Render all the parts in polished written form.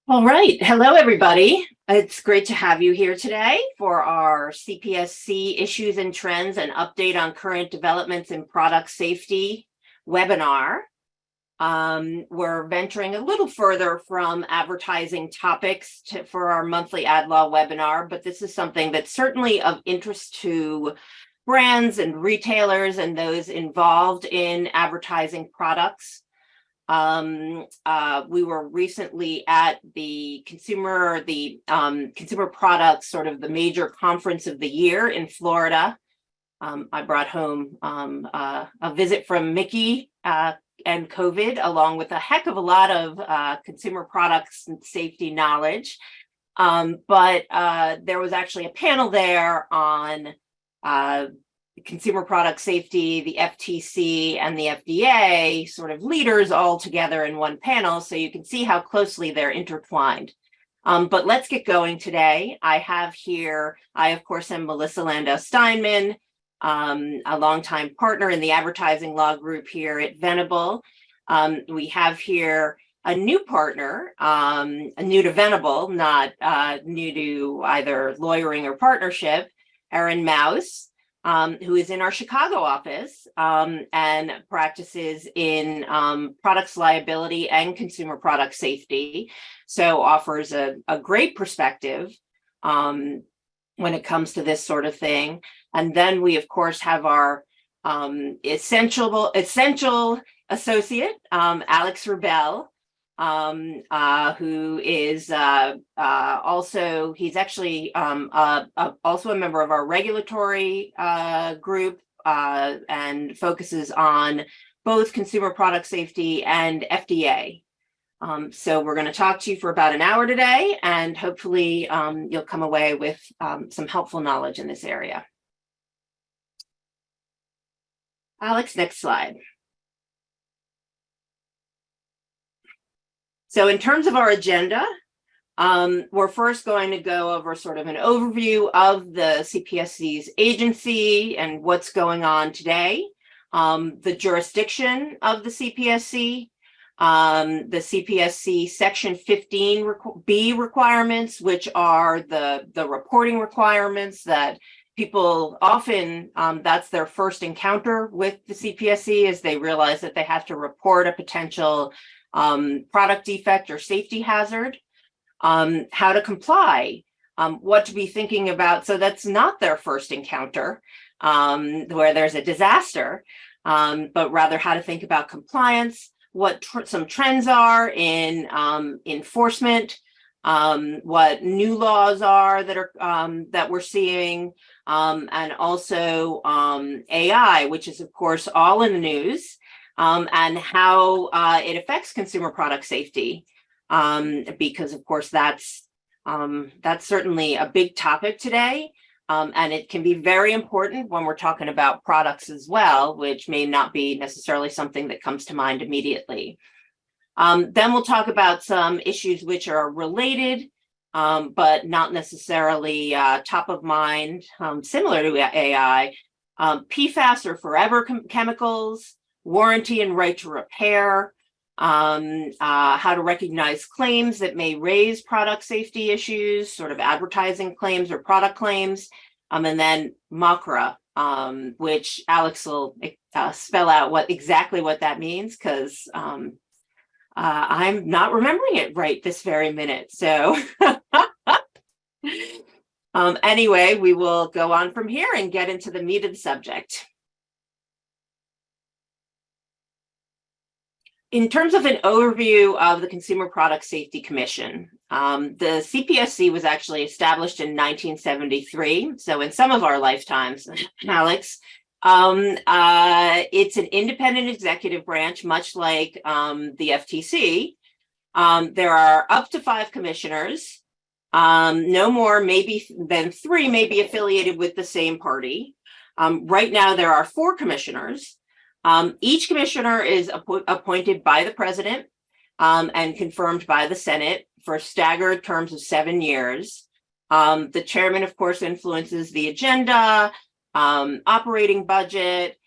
All right. Hello, everybody. It's great to have you here today for our CPSC Issues and Trends and Update on Current Developments in Product Safety webinar. We're venturing a little further from advertising topics for our monthly ad law webinar, but this is something that's certainly of interest to brands and retailers and those involved in advertising products. We were recently at the consumer products, sort of the major conference of the year in Florida. I brought home a visit from Mickey and COVID, along with a heck of a lot of consumer products and safety knowledge. But there was actually a panel there on consumer product safety, the FTC and the FDA, sort of leaders all together in one panel, so you can see how closely they're intertwined. But let's get going today. I of course am Melissa Landau Steinman, a longtime partner in the advertising law group here at Venable. We have here a new partner, new to Venable, not new to either lawyering or partnership, Erin, who is in our Chicago office and practices in products liability and consumer product safety. So offers a great perspective when it comes to this sort of thing. And then we, of course, have our essential associate, Alex Rubel, who is also, he's actually also a member of our regulatory group and focuses on both consumer product safety and FDA. So we're going to talk to you for about an hour today, and hopefully you'll come away with some helpful knowledge in this area. Alex, next slide. So in terms of our agenda, we're first going to go over sort of an overview of the CPSC's agency and what's going on today, the jurisdiction of the CPSC, the CPSC Section 15B requirements, which are the reporting requirements that people often, that's their first encounter with the CPSC, as they realize that they have to report a potential product defect or safety hazard, how to comply, what to be thinking about. So that's not their first encounter where there's a disaster, but rather how to think about compliance, what some trends are in enforcement, what new laws are that are that we're seeing, and also AI, which is of course all in the news. And how it affects consumer product safety, because of course that's certainly a big topic today, and it can be very important when we're talking about products as well, which may not be necessarily something that comes to mind immediately. Then we'll talk about some issues which are related, but not necessarily top of mind, similar to AI, PFAS or forever chemicals, warranty and right to repair, how to recognize claims that may raise product safety issues, sort of advertising claims or product claims, and then MACRA, which Alex will spell out exactly what that means, because I'm not remembering it right this very minute. So anyway, we will go on from here and get into the meat of the subject. In terms of an overview of the Consumer Product Safety Commission, the CPSC was actually established in 1973. So in some of our lifetimes, Alex, it's an independent executive branch, much like the FTC. There are up to 5 commissioners, no more maybe than 3 may be affiliated with the same party. Right now, there are 4 commissioners. Each commissioner is appointed by the president and confirmed by the Senate for staggered terms of 7 years. The chairman, of course, influences the agenda, operating budget,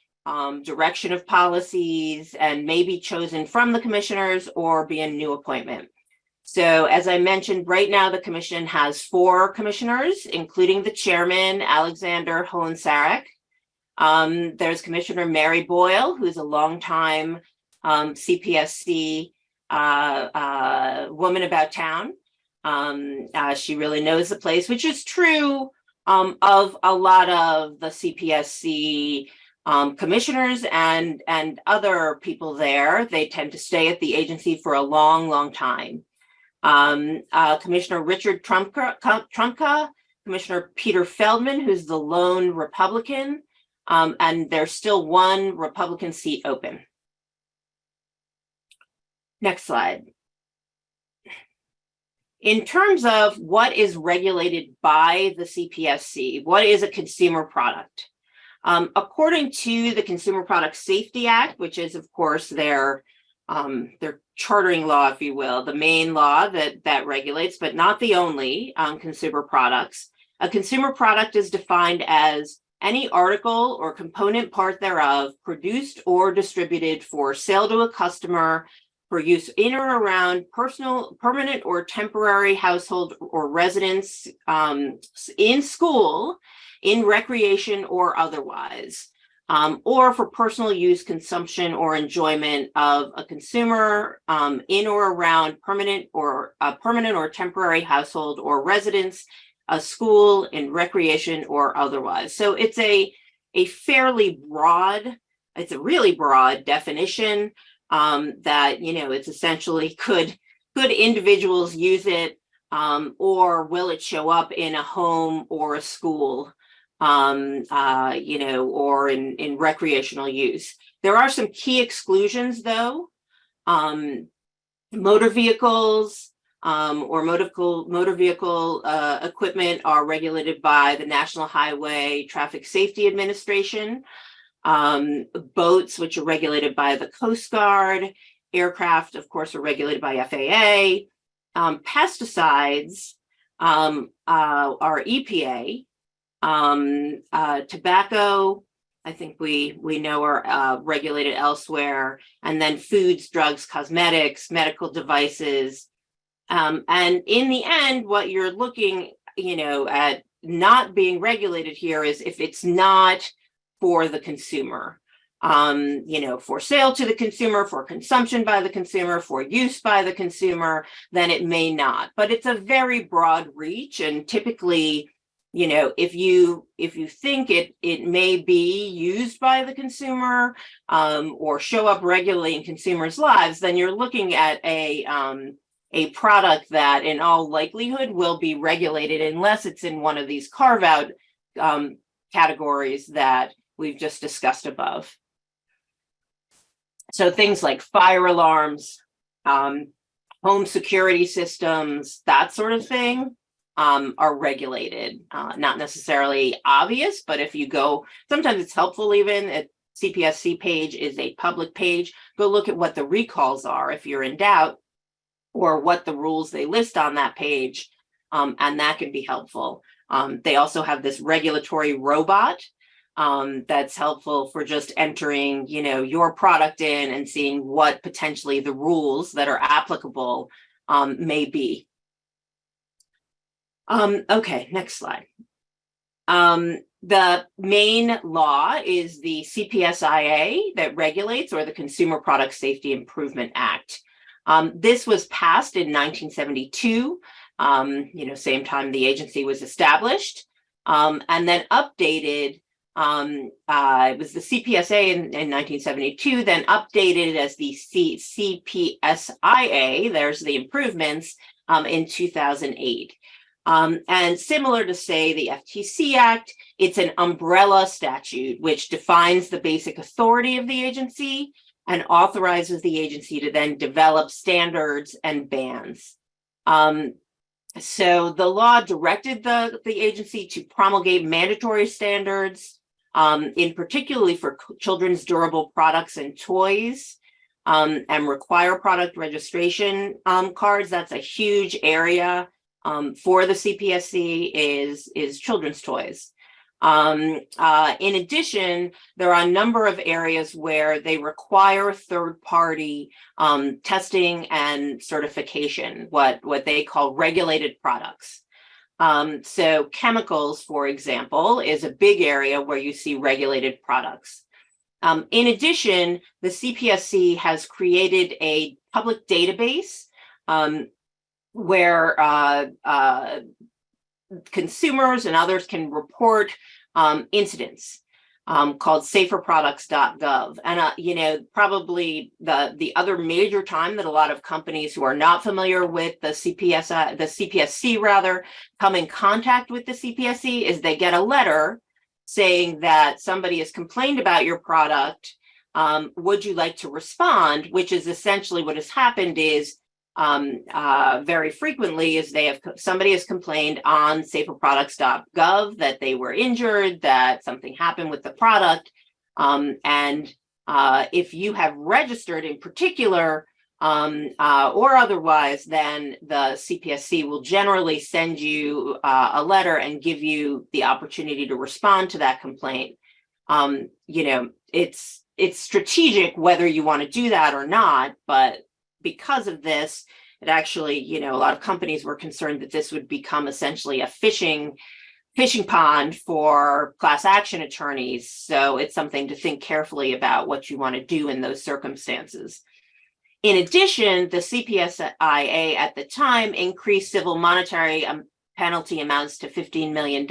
direction of policies, and may be chosen from the commissioners or be a new appointment. So as I mentioned, right now the commission has 4 commissioners, including the chairman, Alexander Hoehn-Saric. There's Commissioner Mary Boyle, who's a longtime CPSC woman about town. She really knows the place, which is true of a lot of the CPSC commissioners and other people there. They tend to stay at the agency for a long, long time. Commissioner Richard Trumka, Commissioner Peter Feldman, who's the lone Republican, and there's still 1 Republican seat open. Next slide. In terms of what is regulated by the CPSC, what is a consumer product? According to the Consumer Product Safety Act, which is, of course, their chartering law, if you will, the main law that regulates, but not the only, consumer products. A consumer product is defined as any article or component part thereof produced or distributed for sale to a customer for use in or around personal, permanent, or temporary household or residence, in school, in recreation or otherwise, or for personal use, consumption, or enjoyment of a consumer in or around permanent or temporary household or residence, a school, in recreation or otherwise. So it's a fairly broad, it's a really broad definition that, you know, it's essentially could individuals use it, or will it show up in a home or a school, you know, or in recreational use. There are some key exclusions, though. Motor vehicles or motor vehicle equipment are regulated by the National Highway Traffic Safety Administration. Boats, which are regulated by the Coast Guard. Aircraft, of course, are regulated by FAA. Pesticides are EPA. Tobacco, I think we know are regulated elsewhere. And then foods, drugs, cosmetics, medical devices. And in the end, what you're looking, you know, at not being regulated here is if it's not for the consumer, you know, for sale to the consumer, for consumption by the consumer, for use by the consumer, then it may not. But it's a very broad reach, and typically, you know, if you think it may be used by the consumer or show up regularly in consumers' lives, then you're looking at a product that in all likelihood will be regulated unless it's in one of these carve-out categories that we've just discussed above. So things like fire alarms, home security systems, that sort of thing are regulated. Not necessarily obvious, but if you go, sometimes it's helpful even at CPSC page is a public page. Go look at what the recalls are if you're in doubt, or what the rules they list on that page, and that can be helpful. They also have this regulatory robot that's helpful for just entering, you know, your product in and seeing what potentially the rules that are applicable may be. Okay, next slide. The main law is the CPSIA that regulates, or the Consumer Product Safety Improvement Act. This was passed in 1972, you know, same time the agency was established, and then updated. It was the CPSA in 1972, then updated as the CPSIA, there's the improvements, in 2008. And similar to, say, the FTC Act, it's an umbrella statute which defines the basic authority of the agency and authorizes the agency to then develop standards and bans. So the law directed the agency to promulgate mandatory standards, in particularly for children's durable products and toys, and require product registration cards. That's a huge area for the CPSC is children's toys. In addition, there are a number of areas where they require third-party testing and certification, what they call regulated products. So chemicals, for example, is a big area where you see regulated products. In addition, the CPSC has created a public database where consumers and others can report incidents called saferproducts.gov. And, probably the other major time that a lot of companies who are not familiar with the CPSC rather, come in contact with the CPSC is they get a letter saying that somebody has complained about your product. Would you like to respond? Which is essentially what has happened is very frequently is somebody has complained on saferproducts.gov that they were injured, that something happened with the product. And if you have registered in particular or otherwise, then the CPSC will generally send you a letter and give you the opportunity to respond to that complaint. It's strategic whether you want to do that or not, but because of this, it actually, a lot of companies were concerned that this would become essentially a fishing pond for class action attorneys. So it's something to think carefully about what you want to do in those circumstances. In addition, the CPSIA at the time increased civil monetary penalty amounts to $15 million.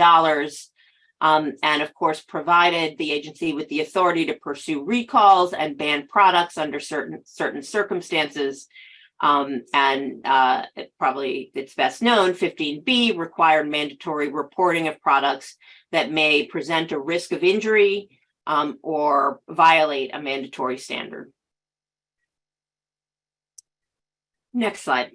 And of course, provided the agency with the authority to pursue recalls and ban products under certain circumstances. It's best known, 15B required mandatory reporting of products that may present a risk of injury or violate a mandatory standard. Next slide.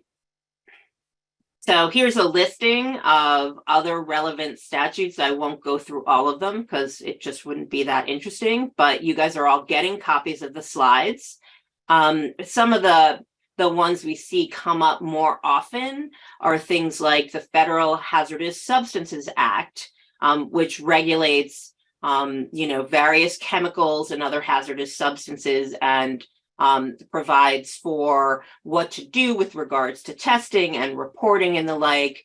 So here's a listing of other relevant statutes. I won't go through all of them because it just wouldn't be that interesting, but you guys are all getting copies of the slides. Some of the ones we see come up more often are things like the Federal Hazardous Substances Act, which regulates, various chemicals and other hazardous substances and provides for what to do with regards to testing and reporting and the like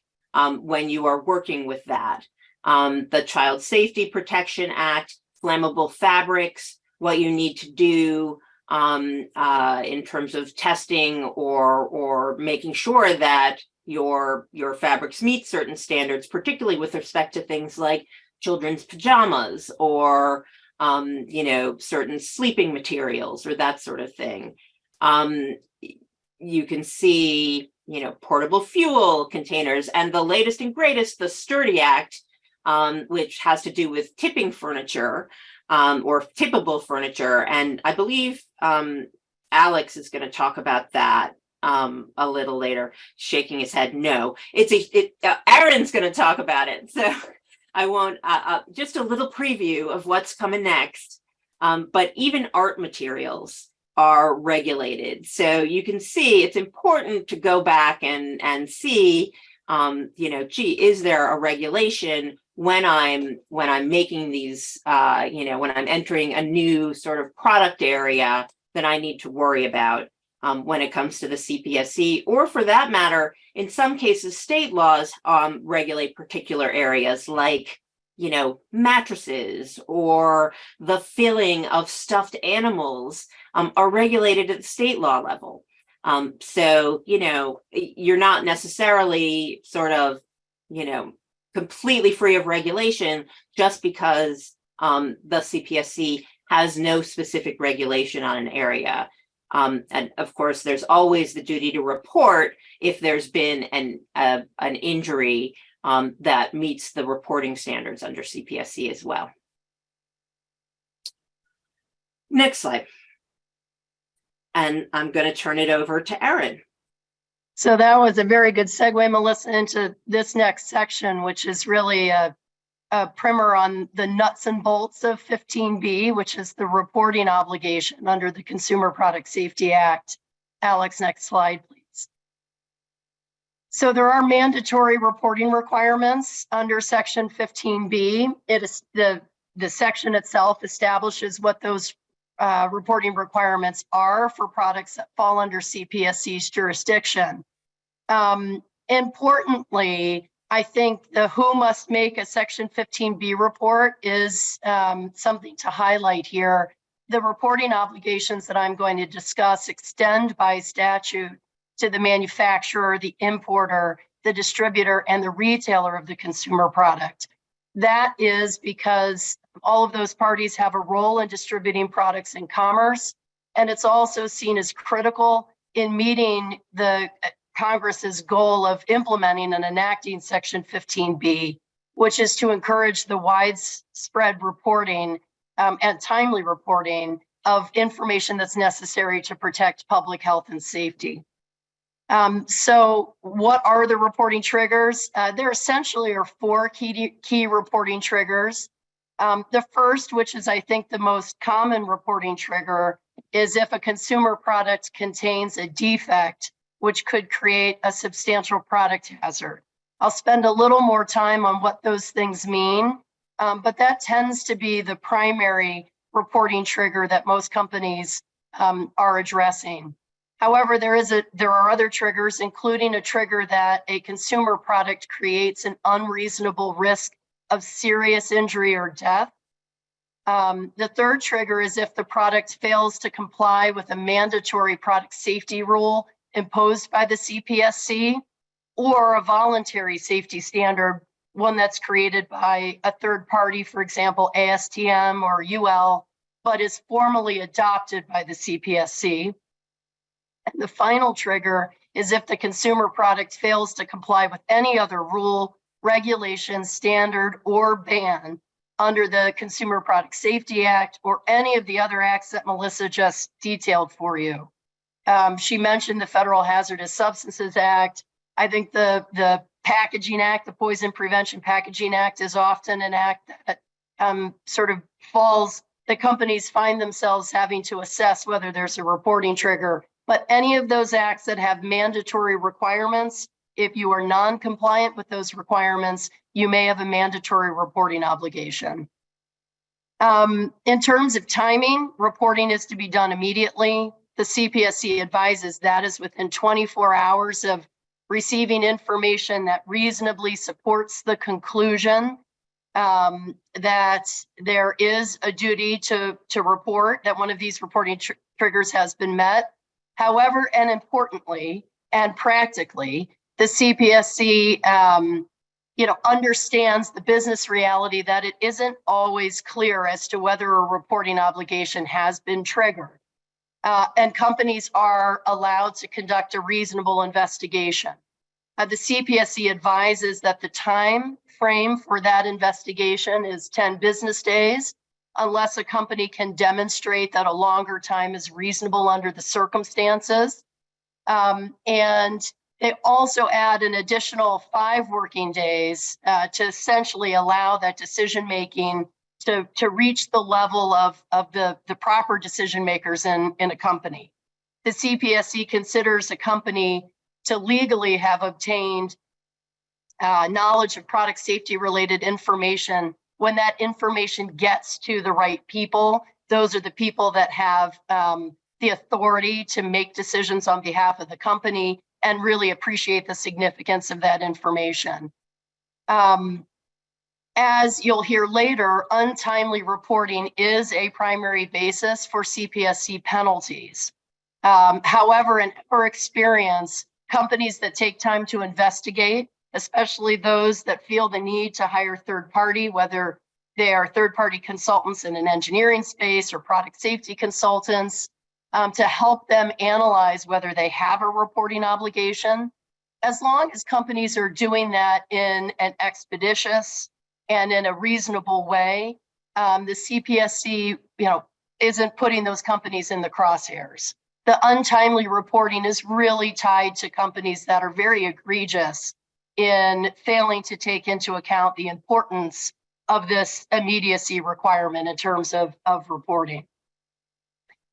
when you are working with that. The Child Safety Protection Act, flammable fabrics, what you need to do in terms of testing or making sure that your fabrics meet certain standards, particularly with respect to things like children's pajamas or certain sleeping materials or that sort of thing. You can see, portable fuel containers, and the latest and greatest, the Sturdy Act, which has to do with tipping furniture or tippable furniture. And I believe Alex is going to talk about that a little later, shaking his head. No, Erin's going to talk about it. So I won't, just a little preview of what's coming next. But even art materials are regulated. So you can see it's important to go back and see, is there a regulation when I'm making these, when I'm entering a new sort of product area that I need to worry about when it comes to the CPSC, or for that matter, in some cases, state laws regulate particular areas like, mattresses or the filling of stuffed animals are regulated at the state law level. So, you're not necessarily sort of, completely free of regulation just because the CPSC has no specific regulation on an area. And of course, there's always the duty to report if there's been an injury that meets the reporting standards under CPSC as well. Next slide. And I'm going to turn it over to Erin. So that was a very good segue, Melissa, into this next section, which is really a primer on the nuts and bolts of 15B, which is the reporting obligation under the Consumer Product Safety Act. Alex, next slide, please. So there are mandatory reporting requirements under Section 15B. It is the section itself establishes what those reporting requirements are for products that fall under CPSC's jurisdiction. Importantly, I think the who must make a Section 15B report is something to highlight here. The reporting obligations that I'm going to discuss extend by statute to the manufacturer, the importer, the distributor, and the retailer of the consumer product. That is because all of those parties have a role in distributing products in commerce, and it's also seen as critical in meeting the Congress's goal of implementing and enacting Section 15B, which is to encourage the widespread reporting and timely reporting of information that's necessary to protect public health and safety. So what are the reporting triggers? There essentially are four key reporting triggers. The first, which is I think the most common reporting trigger, is if a consumer product contains a defect, which could create a substantial product hazard. I'll spend a little more time on what those things mean, but that tends to be the primary reporting trigger that most companies are addressing. However, there are other triggers, including a trigger that a consumer product creates an unreasonable risk of serious injury or death. The third trigger is if the product fails to comply with a mandatory product safety rule imposed by the CPSC or a voluntary safety standard, one that's created by a third party, for example, ASTM or UL, but is formally adopted by the CPSC. And the final trigger is if the consumer product fails to comply with any other rule, regulation, standard, or ban under the Consumer Product Safety Act or any of the other acts that Melissa just detailed for you. She mentioned the Federal Hazardous Substances Act. I think the Packaging Act, the Poison Prevention Packaging Act, is often an act that sort of falls, the companies find themselves having to assess whether there's a reporting trigger. But any of those acts that have mandatory requirements, if you are non-compliant with those requirements, you may have a mandatory reporting obligation. In terms of timing, reporting is to be done immediately. The CPSC advises that is within 24 hours of receiving information that reasonably supports the conclusion that there is a duty to report, that one of these reporting triggers has been met. However, and importantly and practically, the CPSC understands the business reality that it isn't always clear as to whether a reporting obligation has been triggered. And companies are allowed to conduct a reasonable investigation. The CPSC advises that the time frame for that investigation is 10 business days, unless a company can demonstrate that a longer time is reasonable under the circumstances. And they also add an additional 5 working days to essentially allow that decision-making to reach the level of the proper decision makers in a company. The CPSC considers a company to legally have obtained knowledge of product safety related information when that information gets to the right people. Those are the people that have the authority to make decisions on behalf of the company and really appreciate the significance of that information. As you'll hear later, untimely reporting is a primary basis for CPSC penalties. However, in our experience, companies that take time to investigate, especially those that feel the need to hire third party, whether they are third party consultants in an engineering space or product safety consultants, to help them analyze whether they have a reporting obligation. As long as companies are doing that in an expeditious and in a reasonable way, the CPSC, isn't putting those companies in the crosshairs. The untimely reporting is really tied to companies that are very egregious in failing to take into account the importance of this immediacy requirement in terms of reporting.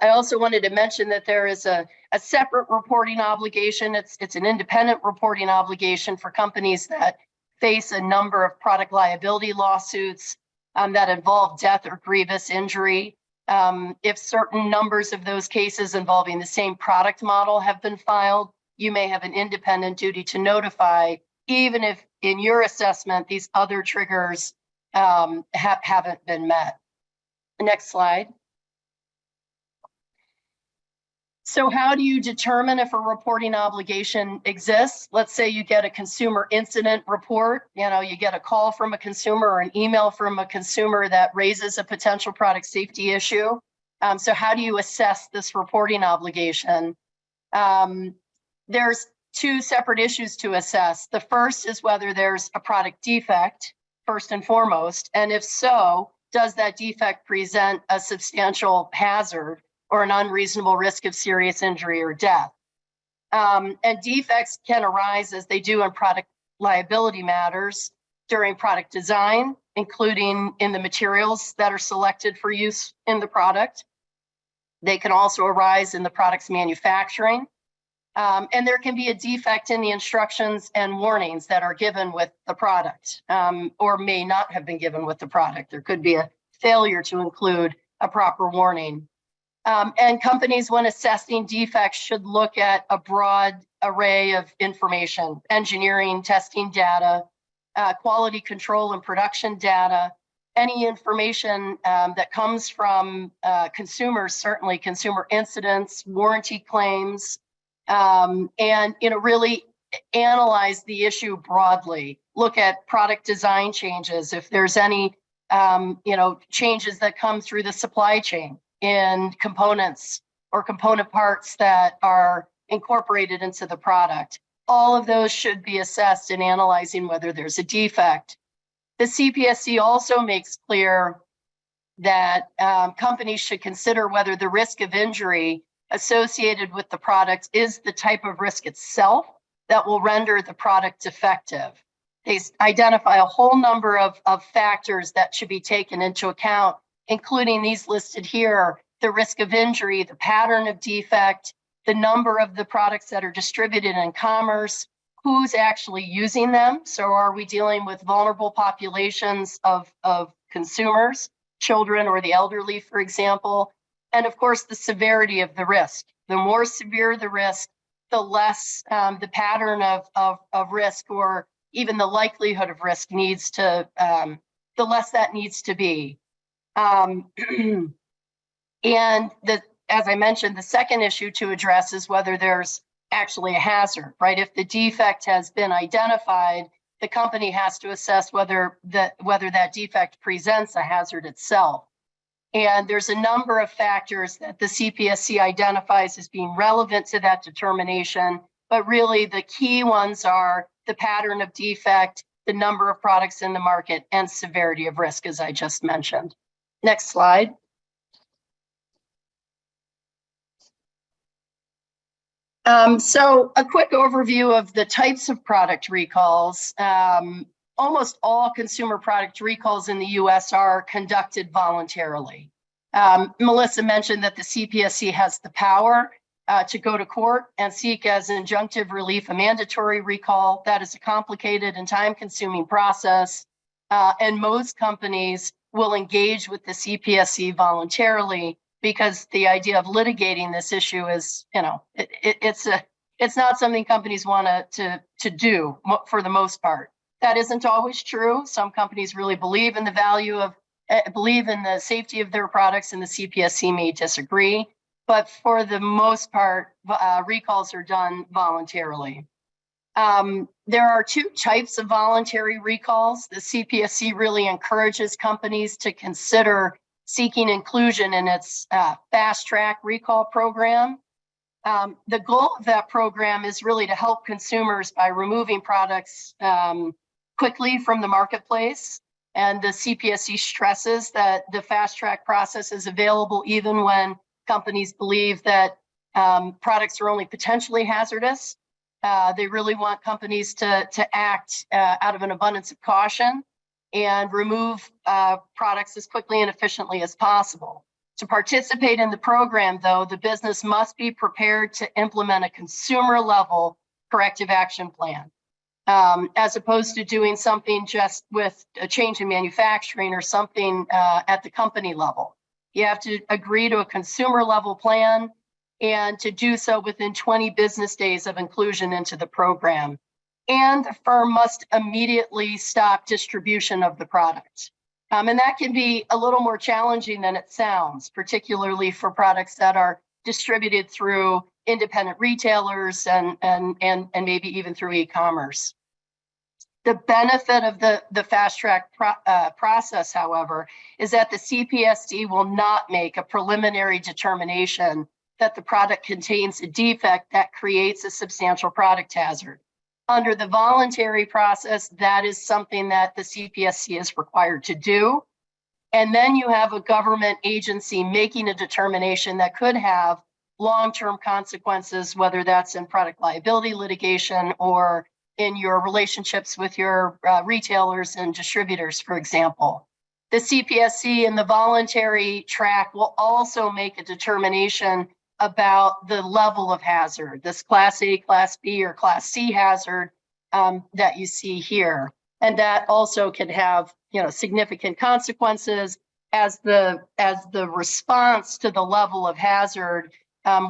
I also wanted to mention that there is a separate reporting obligation. It's an independent reporting obligation for companies that face a number of product liability lawsuits that involve death or grievous injury. If certain numbers of those cases involving the same product model have been filed, you may have an independent duty to notify, even if in your assessment these other triggers haven't been met. Next slide. So how do you determine if a reporting obligation exists? Let's say you get a consumer incident report, you get a call from a consumer or an email from a consumer that raises a potential product safety issue. So how do you assess this reporting obligation? There's two separate issues to assess. The first is whether there's a product defect, first and foremost, and if so, does that defect present a substantial hazard or an unreasonable risk of serious injury or death? And defects can arise, as they do in product liability matters, during product design, including in the materials that are selected for use in the product. They can also arise in the product's manufacturing. And there can be a defect in the instructions and warnings that are given with the product, or may not have been given with the product. There could be a failure to include a proper warning. And companies, when assessing defects, should look at a broad array of information: engineering, testing data, quality control and production data, any information that comes from consumers, certainly consumer incidents, warranty claims, and really analyze the issue broadly. Look at product design changes, if there's any changes that come through the supply chain in components or component parts that are incorporated into the product. All of those should be assessed in analyzing whether there's a defect. The CPSC also makes clear that companies should consider whether the risk of injury associated with the product is the type of risk itself that will render the product defective. They identify a whole number of factors that should be taken into account, including these listed here: the risk of injury, the pattern of defect, the number of the products that are distributed in commerce, who's actually using them. So are we dealing with vulnerable populations of consumers, children or the elderly, for example? And of course, the severity of the risk. The more severe the risk, the less the pattern of risk, or even the likelihood of risk needs to, the less that needs to be. And as I mentioned, the second issue to address is whether there's actually a hazard, right? If the defect has been identified, the company has to assess whether that defect presents a hazard itself. And there's a number of factors that the CPSC identifies as being relevant to that determination, but really the key ones are the pattern of defect, the number of products in the market, and severity of risk, as I just mentioned. Next slide. So a quick overview of the types of product recalls. Almost all consumer product recalls in the US are conducted voluntarily. Melissa mentioned that the CPSC has the power to go to court and seek as injunctive relief a mandatory recall. That is a complicated and time-consuming process, and most companies will engage with the CPSC voluntarily, because the idea of litigating this issue is, it's not something companies want to do for the most part. That isn't always true. Some companies really believe in the value of, believe in the safety of their products, and the CPSC may disagree. But for the most part, recalls are done voluntarily. There are two types of voluntary recalls. The CPSC really encourages companies to consider seeking inclusion in its fast track recall program. The goal of that program is really to help consumers by removing products quickly from the marketplace. And the CPSC stresses that the fast track process is available even when companies believe that products are only potentially hazardous. They really want companies to act out of an abundance of caution and remove products as quickly and efficiently as possible. To participate in the program, though, the business must be prepared to implement a consumer-level corrective action plan, as opposed to doing something just with a change in manufacturing or something at the company level. You have to agree to a consumer-level plan and to do so within 20 business days of inclusion into the program. And the firm must immediately stop distribution of the product. And that can be a little more challenging than it sounds, particularly for products that are distributed through independent retailers and maybe even through e-commerce. The benefit of the fast track process, however, is that the CPSC will not make a preliminary determination that the product contains a defect that creates a substantial product hazard. Under the voluntary process, that is something that the CPSC is required to do. And then you have a government agency making a determination that could have long-term consequences, whether that's in product liability litigation or in your relationships with your retailers and distributors, for example. The CPSC in the voluntary track will also make a determination about the level of hazard, this Class A, Class B, or Class C hazard that you see here. And that also can have, significant consequences as the response to the level of hazard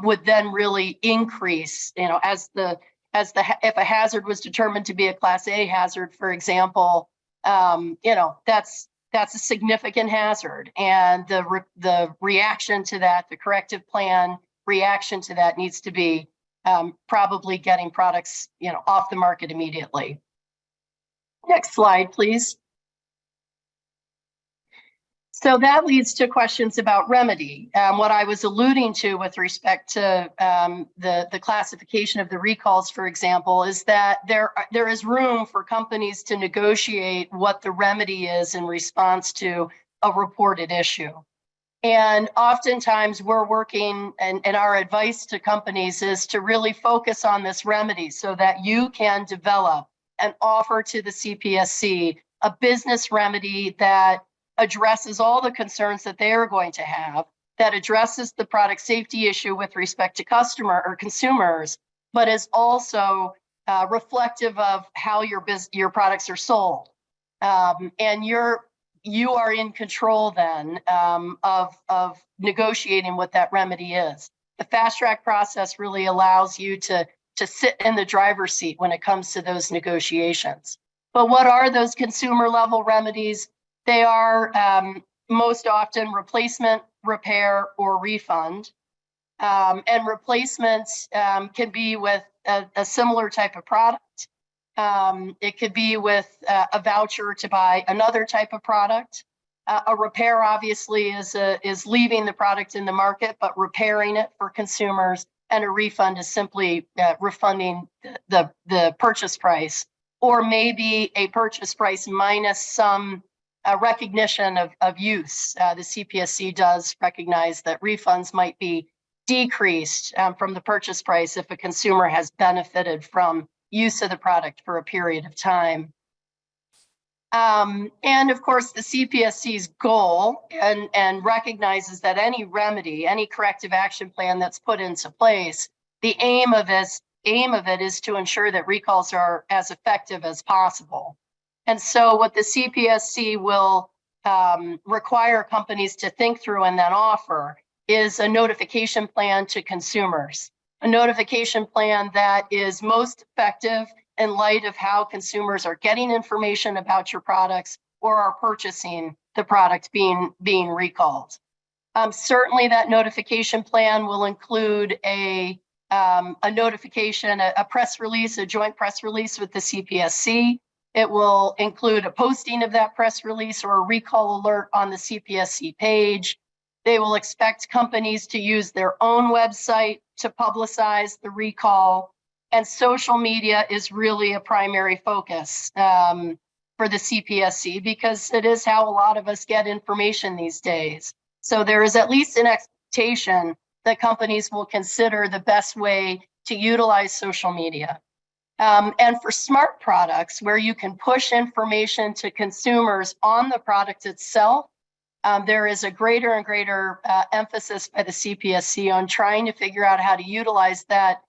would then really increase, if a hazard was determined to be a Class A hazard, for example, that's a significant hazard. And the reaction to that, the corrective plan reaction to that needs to be probably getting products, off the market immediately. Next slide, please. So that leads to questions about remedy. What I was alluding to with respect to the classification of the recalls, for example, is that there is room for companies to negotiate what the remedy is in response to a reported issue. And oftentimes we're working, and our advice to companies is to really focus on this remedy so that you can develop and offer to the CPSC a business remedy that addresses all the concerns that they are going to have, that addresses the product safety issue with respect to customer or consumers, but is also reflective of how your products are sold. And you are in control then of negotiating what that remedy is. The fast track process really allows you to sit in the driver's seat when it comes to those negotiations. But what are those consumer level remedies? They are most often replacement, repair, or refund. And replacements can be with a similar type of product. It could be with a voucher to buy another type of product. A repair obviously is leaving the product in the market, but repairing it for consumers. And a refund is simply refunding the purchase price, or maybe a purchase price minus some recognition of use. The CPSC does recognize that refunds might be decreased from the purchase price if a consumer has benefited from use of the product for a period of time. And of course, the CPSC's goal and recognizes that any remedy, any corrective action plan that's put into place, the aim of it is to ensure that recalls are as effective as possible. And so what the CPSC will require companies to think through and then offer is a notification plan to consumers, a notification plan that is most effective in light of how consumers are getting information about your products or are purchasing the product being recalled. Certainly that notification plan will include a notification, a press release, a joint press release with the CPSC. It will include a posting of that press release or a recall alert on the CPSC page. They will expect companies to use their own website to publicize the recall. And social media is really a primary focus for the CPSC because it is how a lot of us get information these days. So there is at least an expectation that companies will consider the best way to utilize social media. And for smart products, where you can push information to consumers on the product itself, there is a greater and greater emphasis by the CPSC on trying to figure out how to utilize that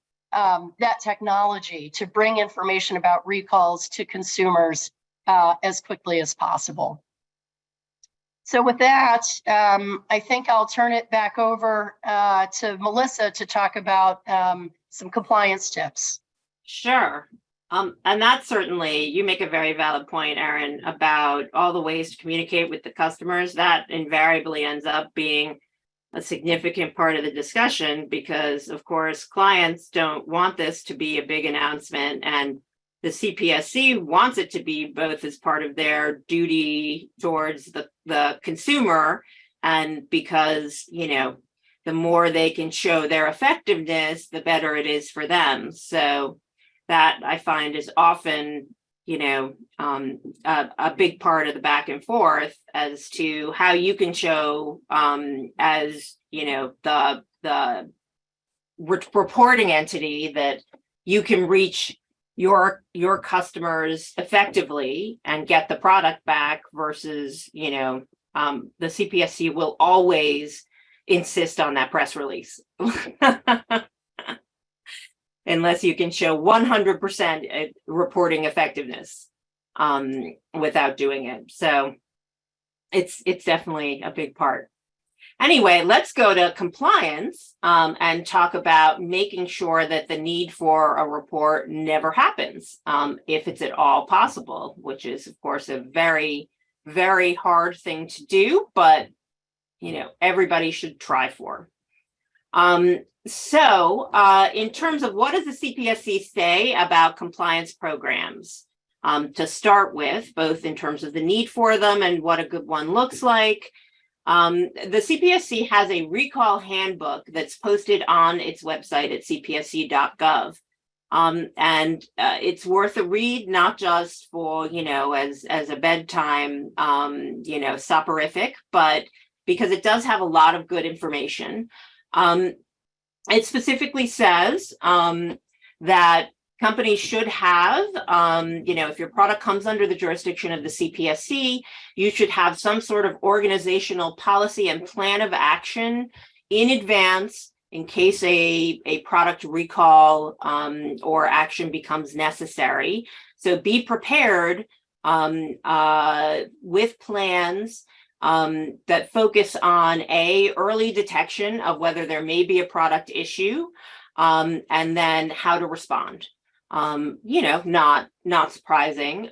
technology to bring information about recalls to consumers as quickly as possible. So with that, I think I'll turn it back over to Melissa to talk about some compliance tips. Sure. And that's certainly, you make a very valid point, Erin, about all the ways to communicate with the customers. That invariably ends up being a significant part of the discussion because, of course, clients don't want this to be a big announcement, and the CPSC wants it to be both as part of their duty towards the consumer, and because, you know, the more they can show their effectiveness, the better it is for them. So that I find is often, you know, a big part of the back and forth as to how you can show, as, you know, the reporting entity, that you can reach your customers effectively and get the product back versus, you know, the CPSC will always insist on that press release. Unless you can show 100% reporting effectiveness without doing it. So it's definitely a big part. Anyway, let's go to compliance and talk about making sure that the need for a report never happens, if it's at all possible, which is, of course, a very, very hard thing to do, but, you know, everybody should try for. So in terms of what does the CPSC say about compliance programs, to start with, both in terms of the need for them and what a good one looks like, the CPSC has a recall handbook that's posted on its website at cpsc.gov. And it's worth a read, not just for, you know, as a bedtime, you know, soporific, but because it does have a lot of good information. It specifically says that companies should have, you know, if your product comes under the jurisdiction of the CPSC, you should have some sort of organizational policy and plan of action in advance in case a product recall or action becomes necessary. So be prepared with plans that focus on early detection of whether there may be a product issue, and then how to respond. You know, not surprising,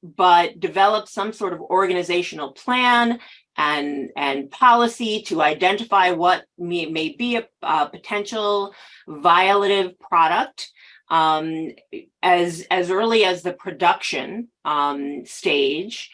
but develop some sort of organizational plan and policy to identify what may be a potential violative product as early as the production stage.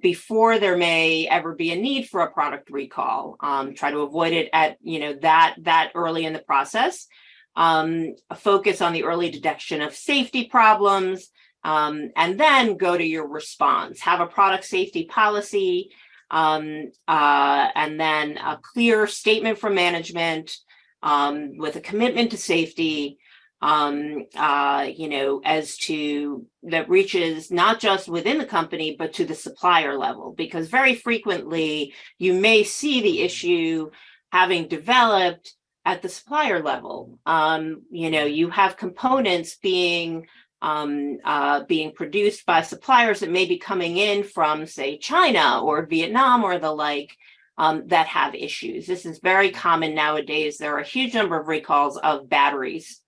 Before there may ever be a need for a product recall. Try to avoid it at, you know, that early in the process. Focus on the early detection of safety problems, and then go to your response. Have a product safety policy, and then a clear statement from management with a commitment to safety. You know, as to that reaches not just within the company, but to the supplier level, because very frequently you may see the issue having developed at the supplier level. You know, you have components being produced by suppliers that may be coming in from, say, China or Vietnam or the like, that have issues. This is very common nowadays. There are a huge number of recalls of batteries.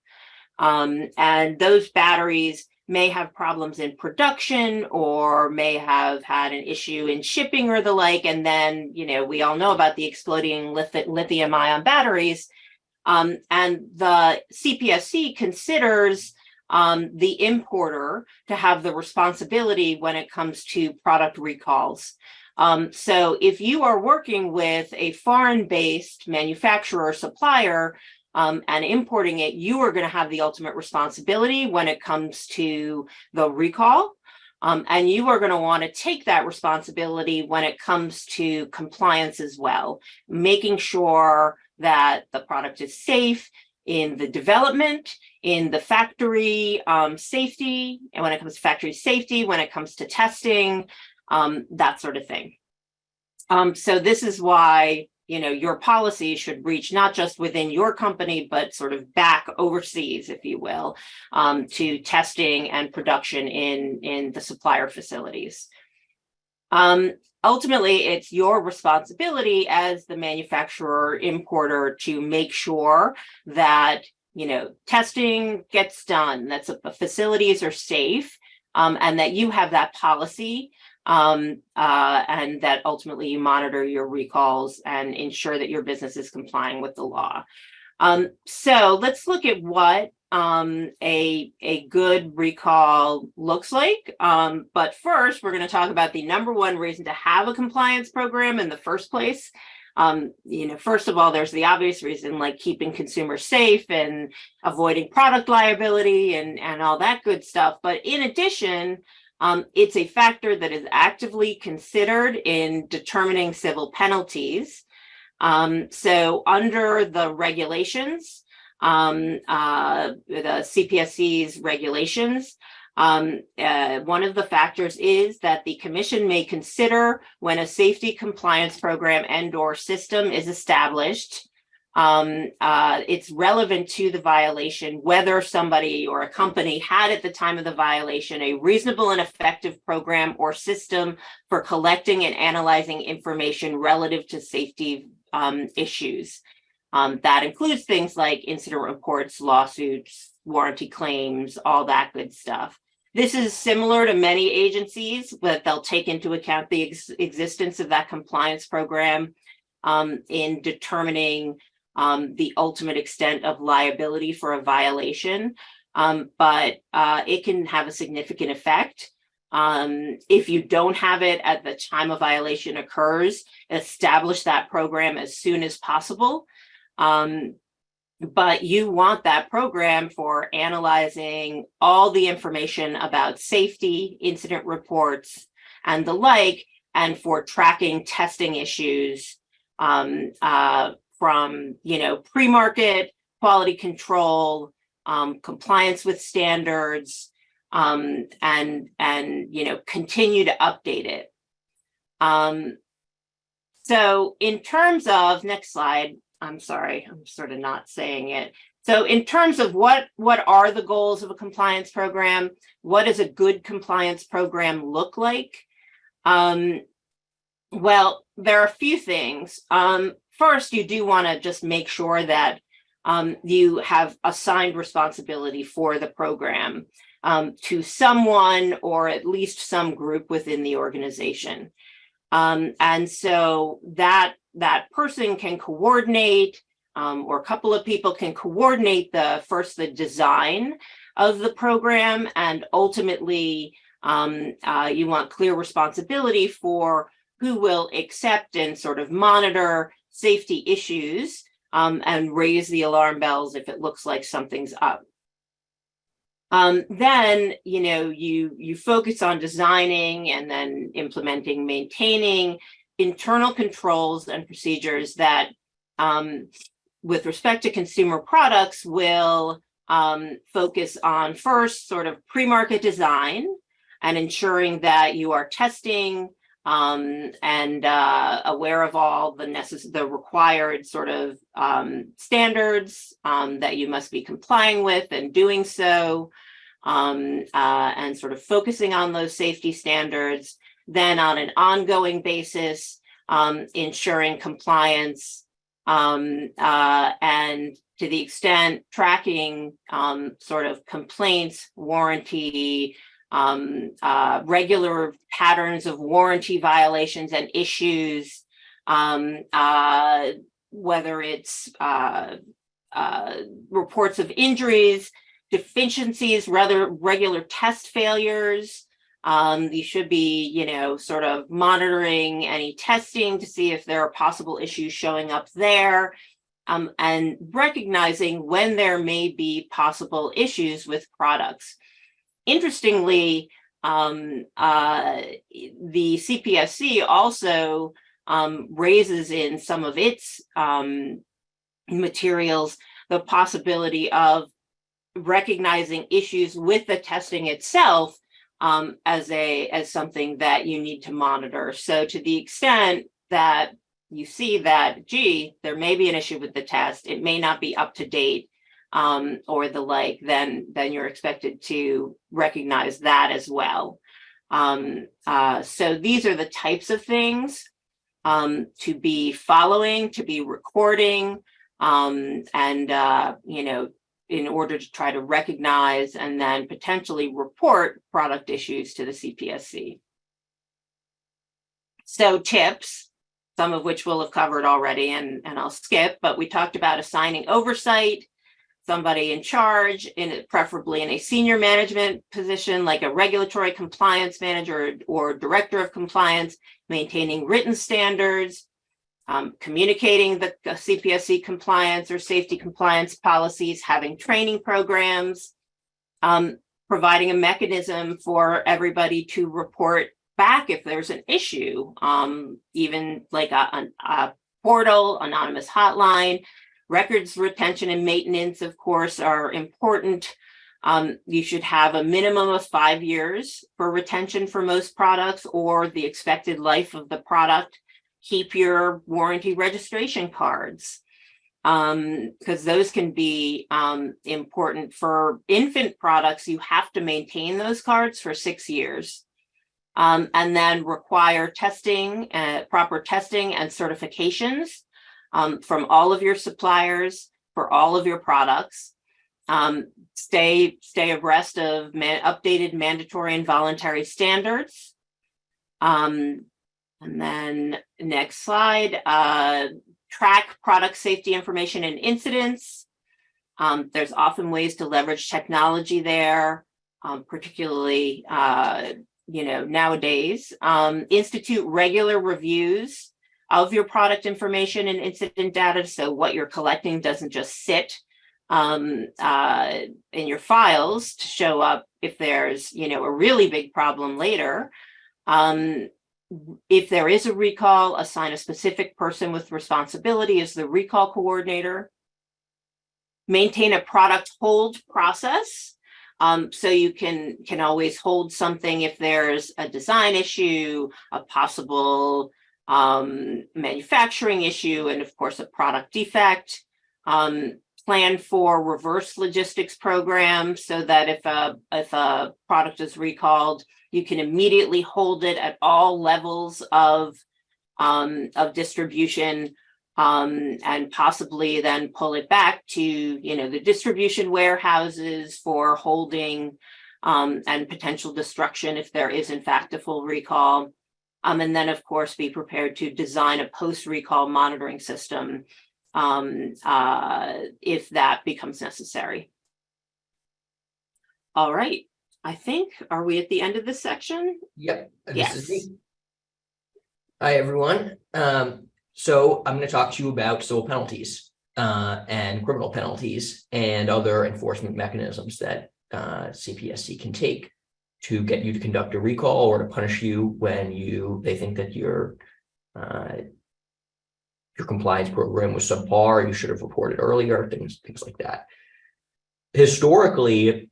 And those batteries may have problems in production or may have had an issue in shipping or the like. And then, you know, we all know about the exploding lithium-ion batteries. And the CPSC considers the importer to have the responsibility when it comes to product recalls. So if you are working with a foreign-based manufacturer or supplier, and importing it, you are going to have the ultimate responsibility when it comes to the recall. And you are going to want to take that responsibility when it comes to compliance as well, making sure that the product is safe in the development, in the factory safety, and when it comes to factory safety, when it comes to testing, that sort of thing. So this is why, your policy should reach not just within your company, but sort of back overseas, if you will, to testing and production in the supplier facilities. Ultimately, it's your responsibility as the manufacturer importer to make sure that, testing gets done, that the facilities are safe, and that you have that policy, and that ultimately you monitor your recalls and ensure that your business is complying with the law. So let's look at what a good recall looks like. But first, we're going to talk about the number one reason to have a compliance program in the first place. First of all, there's the obvious reason, like keeping consumers safe and avoiding product liability and all that good stuff. But in addition, it's a factor that is actively considered in determining civil penalties. So under the regulations, the CPSC's regulations, one of the factors is that the commission may consider when a safety compliance program and/or system is established. It's relevant to the violation whether somebody or a company had at the time of the violation a reasonable and effective program or system for collecting and analyzing information relative to safety issues. That includes things like incident reports, lawsuits, warranty claims, all that good stuff. This is similar to many agencies, but they'll take into account the existence of that compliance program in determining the ultimate extent of liability for a violation. But it can have a significant effect. If you don't have it at the time a violation occurs, establish that program as soon as possible. But you want that program for analyzing all the information about safety, incident reports, and the like, and for tracking testing issues from, pre-market, quality control, compliance with standards, and continue to update it. So in terms of, next slide, I'm sorry, I'm sort of not saying it. So in terms of what are the goals of a compliance program? What does a good compliance program look like? Well, there are a few things. First, you do want to just make sure that you have assigned responsibility for the program to someone or at least some group within the organization. And so that person can coordinate, or a couple of people can coordinate the design of the program, and ultimately you want clear responsibility for who will accept and sort of monitor safety issues and raise the alarm bells if it looks like something's up. Then, you focus on designing and then implementing, maintaining internal controls and procedures that, with respect to consumer products, will focus on first sort of pre-market design and ensuring that you are testing and aware of all the required sort of standards that you must be complying with and doing so, and sort of focusing on those safety standards. Then on an ongoing basis, ensuring compliance, and to the extent tracking sort of complaints, warranty, regular patterns of warranty violations and issues, whether it's reports of injuries, deficiencies, regular test failures. You should be, sort of monitoring any testing to see if there are possible issues showing up there, and recognizing when there may be possible issues with products. Interestingly, the CPSC also raises in some of its materials the possibility of recognizing issues with the testing itself as something that you need to monitor. So to the extent that you see that, gee, there may be an issue with the test, it may not be up to date, or the like, then you're expected to recognize that as well. So these are the types of things to be following, to be recording, and in order to try to recognize and then potentially report product issues to the CPSC. So tips, some of which we'll have covered already, and I'll skip, but we talked about assigning oversight, somebody in charge, preferably in a senior management position, like a regulatory compliance manager or director of compliance, maintaining written standards, communicating the CPSC compliance or safety compliance policies, having training programs, providing a mechanism for everybody to report back if there's an issue, even like a portal, anonymous hotline. Records retention and maintenance, of course, are important. You should have a minimum of 5 years for retention for most products, or the expected life of the product. Keep your warranty registration cards, because those can be important. For infant products, you have to maintain those cards for 6 years. And then require testing, proper testing and certifications from all of your suppliers for all of your products. Stay abreast of updated mandatory and voluntary standards. And then next slide, track product safety information and incidents. There's often ways to leverage technology there, particularly nowadays. Institute regular reviews of your product information and incident data, so what you're collecting doesn't just sit in your files to show up if there's a really big problem later. If there is a recall, assign a specific person with responsibility as the recall coordinator. Maintain a product hold process, so you can always hold something if there's a design issue, a possible manufacturing issue, and of course a product defect. Plan for reverse logistics programs so that if a product is recalled, you can immediately hold it at all levels of distribution, and possibly then pull it back to the distribution warehouses for holding and potential destruction if there is in fact a full recall. And then of course be prepared to design a post-recall monitoring system if that becomes necessary. All right, I think, are we at the end of this section? Yep. Yes. This is me. Hi, everyone. So I'm going to talk to you about civil penalties and criminal penalties and other enforcement mechanisms that CPSC can take to get you to conduct a recall or to punish you when they think that your compliance program was subpar, you should have reported earlier, things like that. Historically,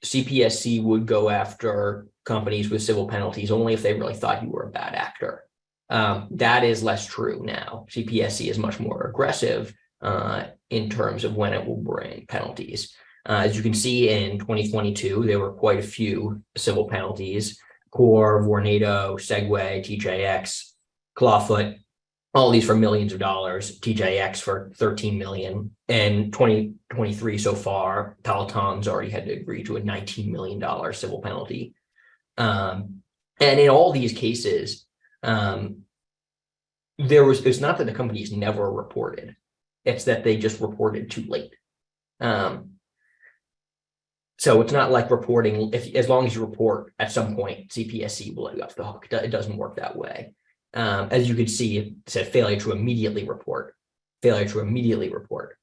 CPSC would go after companies with civil penalties only if they really thought you were a bad actor. That is less true now. CPSC is much more aggressive in terms of when it will bring penalties. As you can see, in 2022, there were quite a few civil penalties: Core, Vornado, Segway, TJX, Clawfoot, all these for millions of dollars, TJX for 13 million. In 2023 so far, Peloton's already had to agree to a $19 million civil penalty. And in all these cases, it's not that the companies never reported, it's that they just reported too late. So it's not like reporting, as long as you report at some point, CPSC will let you off the hook. It doesn't work that way. As you can see, it said failure to immediately report, failure to immediately report,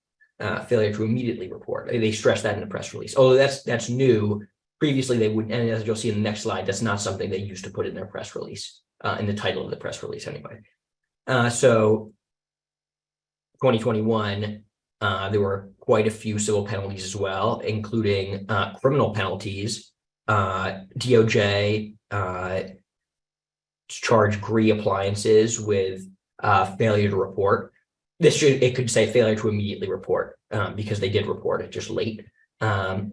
failure to immediately report. They stress that in the press release. Oh, that's new. Previously, they would, and as you'll see in the next slide, that's not something they used to put in their press release, in the title of the press release anyway. So 2021, there were quite a few civil penalties as well, including criminal penalties. DOJ charged GRE appliances with failure to report. It could say failure to immediately report because they did report it just late, and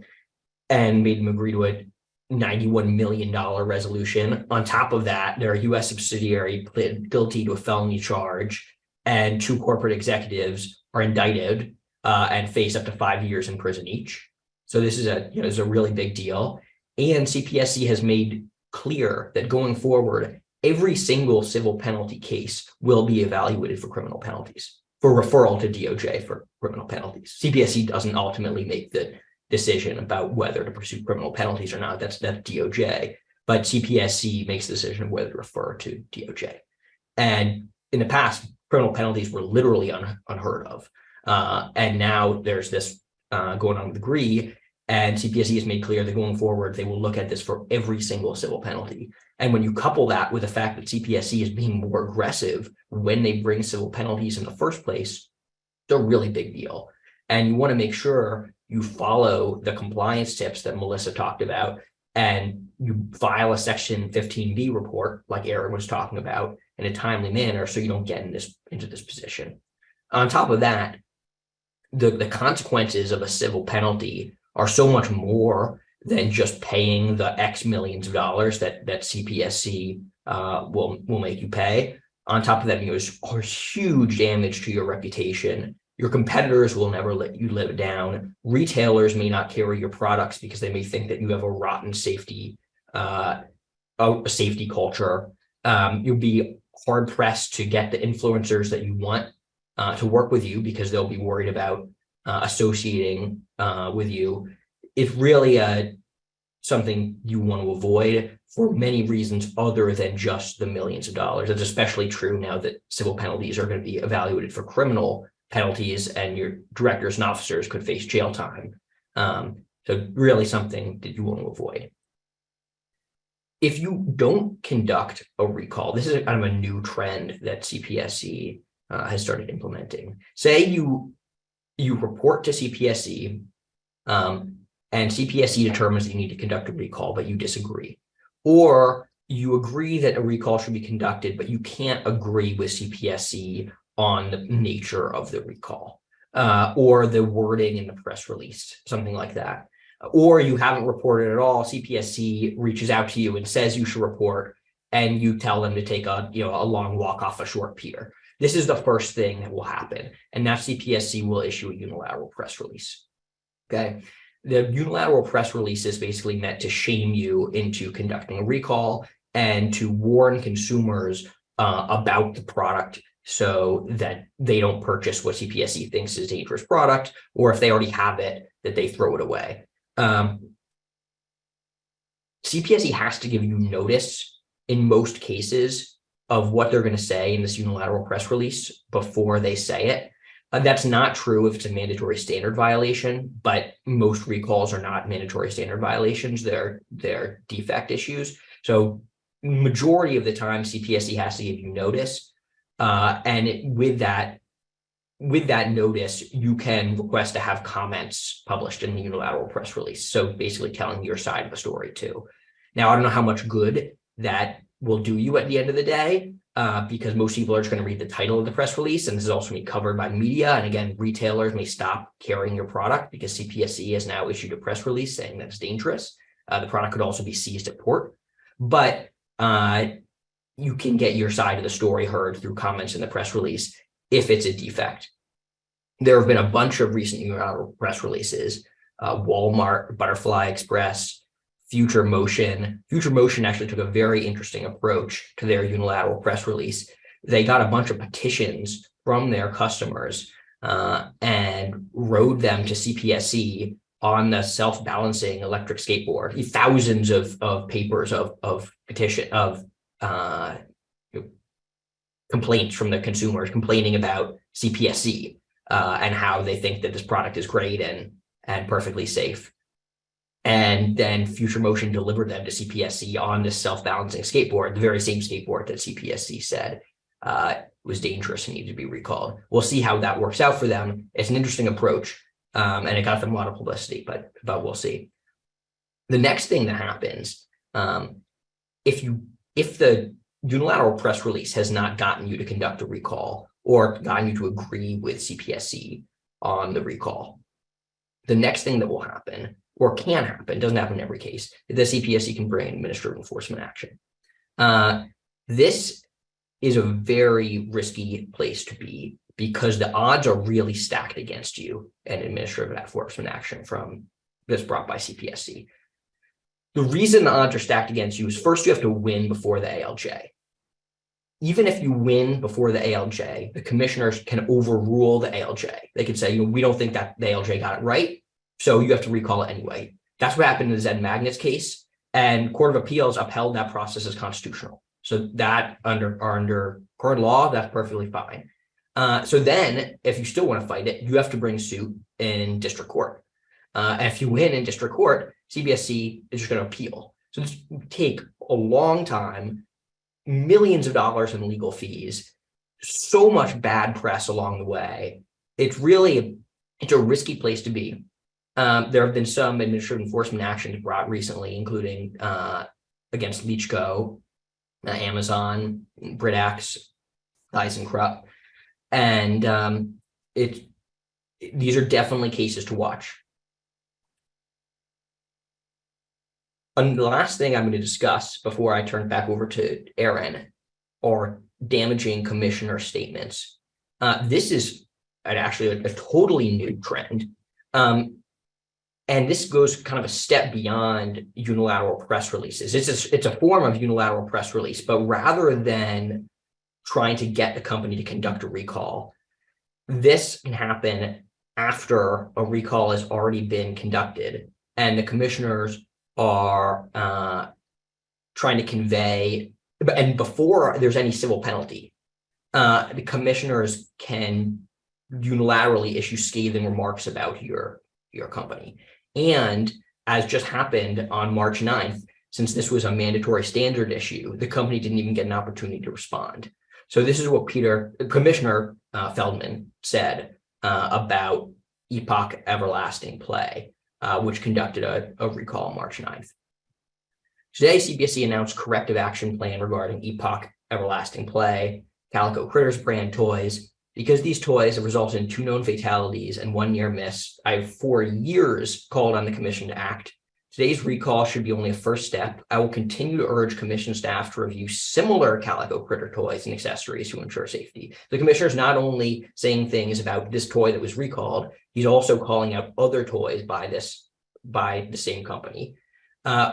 made them agree to a $91 million resolution. On top of that, their U.S. subsidiary pled guilty to a felony charge, and 2 corporate executives are indicted and face up to 5 years in prison each. So this is a really big deal. And CPSC has made clear that going forward, every single civil penalty case will be evaluated for criminal penalties, for referral to DOJ for criminal penalties. CPSC doesn't ultimately make the decision about whether to pursue criminal penalties or not. That's DOJ, but CPSC makes the decision of whether to refer to DOJ. And in the past, criminal penalties were literally unheard of. And now there's this going on with GREE, and CPSC has made clear that going forward, they will look at this for every single civil penalty. And when you couple that with the fact that CPSC is being more aggressive when they bring civil penalties in the first place, it's a really big deal. And you want to make sure you follow the compliance tips that Melissa talked about, and you file a Section 15B report, like Erin was talking about, in a timely manner, so you don't get into this position. On top of that, the consequences of a civil penalty are so much more than just paying the X millions of dollars that CPSC will make you pay. On top of that, there's huge damage to your reputation. Your competitors will never let you live down. Retailers may not carry your products because they may think that you have a rotten safety culture. You'll be hard pressed to get the influencers that you want to work with you because they'll be worried about associating with you. It's really something you want to avoid for many reasons other than just the millions of dollars. It's especially true now that civil penalties are going to be evaluated for criminal penalties, and your directors and officers could face jail time. So really something that you want to avoid. If you don't conduct a recall, this is kind of a new trend that CPSC has started implementing. Say you report to CPSC, and CPSC determines that you need to conduct a recall, but you disagree. Or you agree that a recall should be conducted, but you can't agree with CPSC on the nature of the recall, or the wording in the press release, something like that. Or you haven't reported at all, CPSC reaches out to you and says you should report, and you tell them to take a long walk off a short pier. This is the first thing that will happen, and that CPSC will issue a unilateral press release. Okay. The unilateral press release is basically meant to shame you into conducting a recall and to warn consumers about the product so that they don't purchase what CPSC thinks is a dangerous product, or if they already have it, that they throw it away. CPSC has to give you notice in most cases of what they're going to say in this unilateral press release before they say it. That's not true if it's a mandatory standard violation, but most recalls are not mandatory standard violations. They're defect issues. So majority of the time, CPSC has to give you notice. With that notice, you can request to have comments published in the unilateral press release. So basically telling your side of the story too. Now, I don't know how much good that will do you at the end of the day, because most people are just going to read the title of the press release, and this is also going to be covered by media. And again, retailers may stop carrying your product because CPSC has now issued a press release saying that it's dangerous. The product could also be seized at port, but you can get your side of the story heard through comments in the press release if it's a defect. There have been a bunch of recent unilateral press releases, Walmart, Butterfly Express, Future Motion. Future Motion actually took a very interesting approach to their unilateral press release. They got a bunch of petitions from their customers and wrote them to CPSC on the self-balancing electric skateboard. Thousands of papers of petition of complaints from the consumers complaining about CPSC and how they think that this product is great and perfectly safe. And then Future Motion delivered them to CPSC on this self-balancing skateboard, the very same skateboard that CPSC said was dangerous and needed to be recalled. We'll see how that works out for them. It's an interesting approach, and it got them a lot of publicity, but we'll see. The next thing that happens, if the unilateral press release has not gotten you to conduct a recall or gotten you to agree with CPSC on the recall. The next thing that will happen, or can happen, doesn't happen in every case, the CPSC can bring administrative enforcement action. This is a very risky place to be because the odds are really stacked against you in administrative enforcement action from this brought by CPSC. The reason the odds are stacked against you is first you have to win before the ALJ. Even if you win before the ALJ, the commissioners can overrule the ALJ. They could say, we don't think that the ALJ got it right, so you have to recall it anyway. That's what happened in the Zed Magnets case, and Court of Appeals upheld that process as constitutional. So that under court law, that's perfectly fine. So then, if you still want to fight it, you have to bring suit in district court. And if you win in district court, CPSC is just going to appeal. So this will take a long time, millions of dollars in legal fees, so much bad press along the way. It's a risky place to be. There have been some administrative enforcement actions brought recently, including against Leachco, Amazon, Britax, ThyssenKrupp, and these are definitely cases to watch. And the last thing I'm going to discuss before I turn back over to Erin are damaging commissioner statements. This is actually a totally new trend. And this goes kind of a step beyond unilateral press releases. It's a form of unilateral press release, but rather than trying to get the company to conduct a recall, this can happen after a recall has already been conducted and the commissioners are trying to convey, and before there's any civil penalty, the commissioners can unilaterally issue scathing remarks about your company. And as just happened on March 9th, since this was a mandatory standard issue, the company didn't even get an opportunity to respond. So this is what Commissioner Feldman said about Epoch Everlasting Play, which conducted a recall on March 9th. Today, CPSC announced corrective action plan regarding Epoch Everlasting Play, Calico Critters brand toys. Because these toys have resulted in 2 known fatalities and 1 near miss, I have for years called on the commission to act. Today's recall should be only a first step. I will continue to urge commission staff to review similar Calico Critter toys and accessories to ensure safety. The commissioner is not only saying things about this toy that was recalled, he's also calling out other toys by the same company.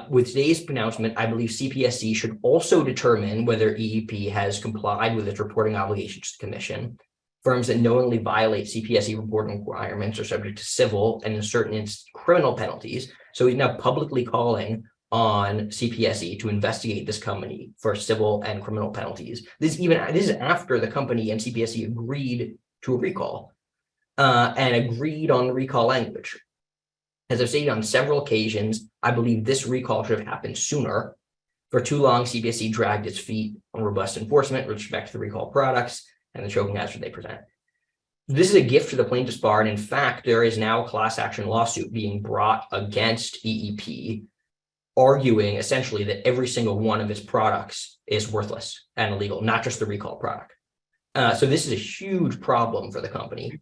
With today's pronouncement, I believe CPSC should also determine whether EEP has complied with its reporting obligations to the commission. Firms that knowingly violate CPSC reporting requirements are subject to civil and in certain instances criminal penalties. So he's now publicly calling on CPSC to investigate this company for civil and criminal penalties. This is after the company and CPSC agreed to a recall and agreed on the recall language. As I've stated on several occasions, I believe this recall should have happened sooner. For too long, CPSC dragged its feet on robust enforcement with respect to the recall products and the choking hazard they present. This is a gift to the plaintiff's bar, and in fact, there is now a class action lawsuit being brought against EEP, arguing essentially that every single one of its products is worthless and illegal, not just the recall product. So this is a huge problem for the company.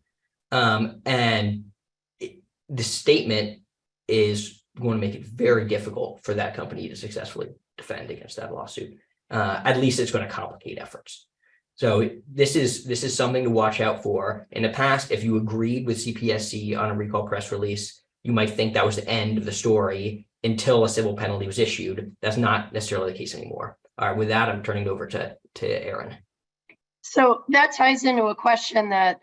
The statement is going to make it very difficult for that company to successfully defend against that lawsuit. At least it's going to complicate efforts. So this is something to watch out for. In the past, if you agreed with CPSC on a recall press release, you might think that was the end of the story until a civil penalty was issued. That's not necessarily the case anymore. All right, with that, I'm turning it over to Erin. So that ties into a question that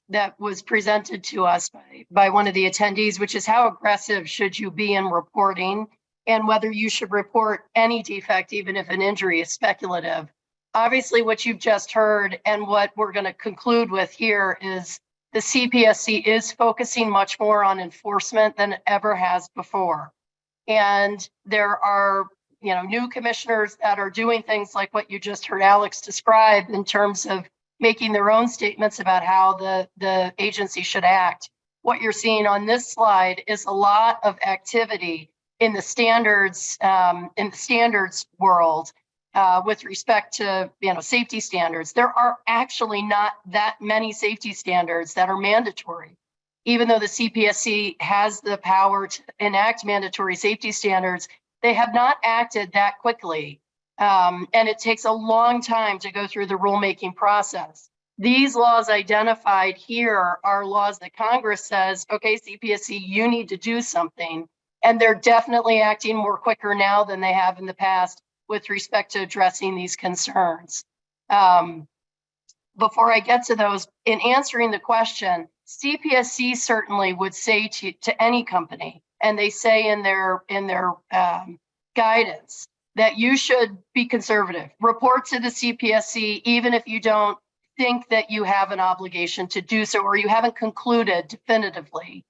that was presented to us by one of the attendees, which is how aggressive should you be in reporting and whether you should report any defect, even if an injury is speculative. Obviously, what you've just heard and what we're going to conclude with here is the CPSC is focusing much more on enforcement than it ever has before. And there are, new commissioners that are doing things like what you just heard Alex describe in terms of making their own statements about how the agency should act. What you're seeing on this slide is a lot of activity in the standards world. with respect to safety standards. There are actually not that many safety standards that are mandatory. Even though the CPSC has the power to enact mandatory safety standards, they have not acted that quickly. And it takes a long time to go through the rulemaking process. These laws identified here are laws that Congress says, okay, CPSC, you need to do something. And they're definitely acting more quicker now than they have in the past with respect to addressing these concerns. Before I get to those, in answering the question, CPSC certainly would say to any company, and they say in their guidance, that you should be conservative. Report to the CPSC, even if you don't think that you have an obligation to do so, or you haven't concluded definitively.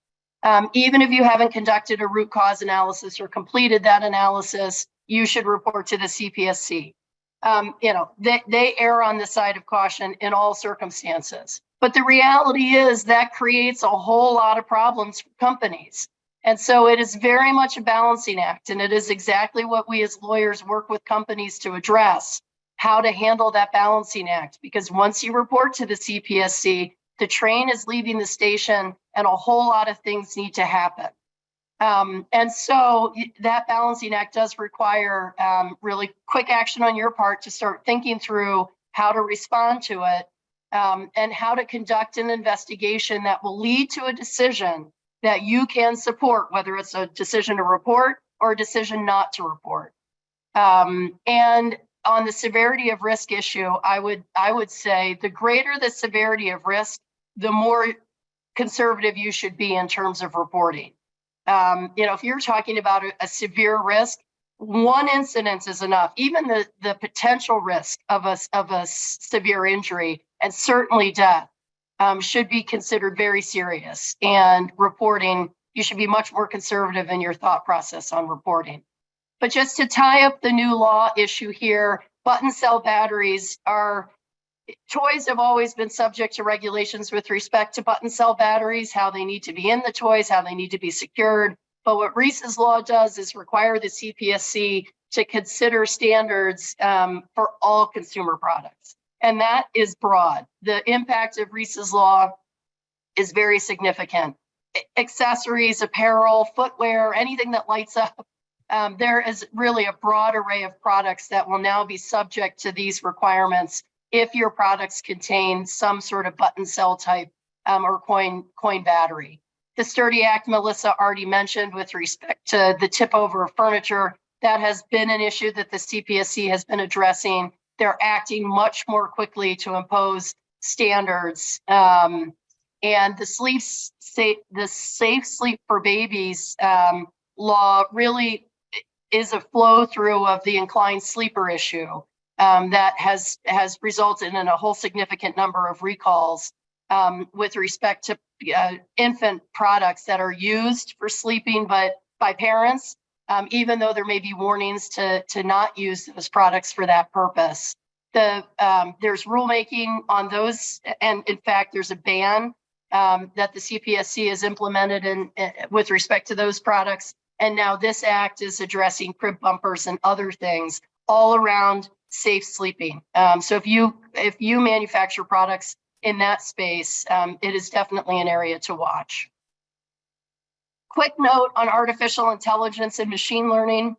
Even if you haven't conducted a root cause analysis or completed that analysis, you should report to the CPSC. They err on the side of caution in all circumstances. But the reality is that creates a whole lot of problems for companies. And so it is very much a balancing act. And it is exactly what we as lawyers work with companies to address, how to handle that balancing act. Because once you report to the CPSC, the train is leaving the station and a whole lot of things need to happen. And so that balancing act does require really quick action on your part to start thinking through how to respond to it and how to conduct an investigation that will lead to a decision that you can support, whether it's a decision to report or a decision not to report. And on the severity of risk issue, I would say the greater the severity of risk, the more conservative you should be in terms of reporting. If you're talking about a severe risk, one incident is enough. Even the potential risk of a severe injury and certainly death should be considered very serious. And reporting, you should be much more conservative in your thought process on reporting. But just to tie up the new law issue here, button cell batteries toys have always been subject to regulations with respect to button cell batteries, how they need to be in the toys, how they need to be secured. But what Reese's law does is require the CPSC to consider standards for all consumer products. And that is broad. The impact of Reese's law is very significant. Accessories, apparel, footwear, anything that lights up. There is really a broad array of products that will now be subject to these requirements if your products contain some sort of button cell type or coin battery. The Sturdy Act, Melissa already mentioned with respect to the tip over of furniture, that has been an issue that the CPSC has been addressing. They're acting much more quickly to impose standards. And the Safe Sleep for Babies law really is a flow through of the inclined sleeper issue. That has resulted in a whole significant number of recalls with respect to infant products that are used for sleeping, but by parents, even though there may be warnings to not use those products for that purpose. There's rulemaking on those, and in fact, there's a ban that the CPSC has implemented with respect to those products. And now this act is addressing crib bumpers and other things all around safe sleeping. So if you manufacture products in that space, it is definitely an area to watch. Quick note on artificial intelligence and machine learning.